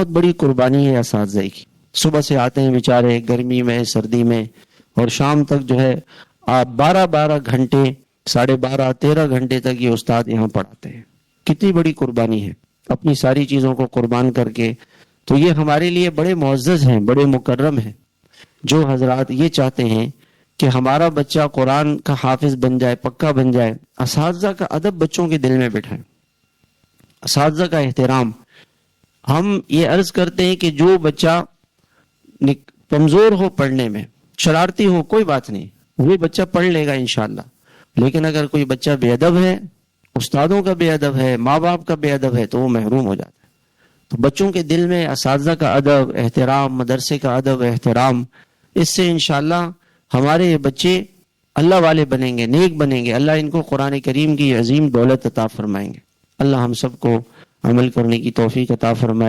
बहुत बड़ी कुर्बानी है असातिज़ा की। सुबह से आते हैं बेचारे गर्मी में सर्दी में, और शाम तक जो है आप 12-12 घंटे, 12.5-13 घंटे तक ये उस्ताद यहाँ पढ़ाते हैं। कितनी बड़ी कुर्बानी है अपनी सारी चीज़ों को कुर्बान करके। तो ये हमारे लिए बड़े मुअज़्ज़ज़ हैं, बड़े मुकर्रम हैं, जो हजरात ये चाहते हैं कि हमारा बच्चा कुरान का हाफिज बन जाए, पक्का बन जाए। असातिज़ा का अदब बच्चों के दिल में बैठाएं, असातिज़ा का एहतराम। हम ये अर्ज करते हैं कि जो बच्चा कमजोर हो पढ़ने में, शरारती हो, कोई बात नहीं, वो बच्चा पढ़ लेगा इंशाअल्लाह। लेकिन अगर कोई बच्चा बेअदब है, उस्तादों का बेअदब है, माँ बाप का बेअदब है, तो वो महरूम हो जाता है। तो बच्चों के दिल में असातिज़ा का अदब एहतराम, मदरसे का अदब एहतराम, इससे इंशाअल्लाह हमारे ये बच्चे अल्लाह वाले बनेंगे, नेक बनेंगे। अल्लाह इनको कुरान करीम की अजीम दौलत अता फरमाएंगे। अल्लाह हम सबको अमल करने की तौफीक अता फरमाए।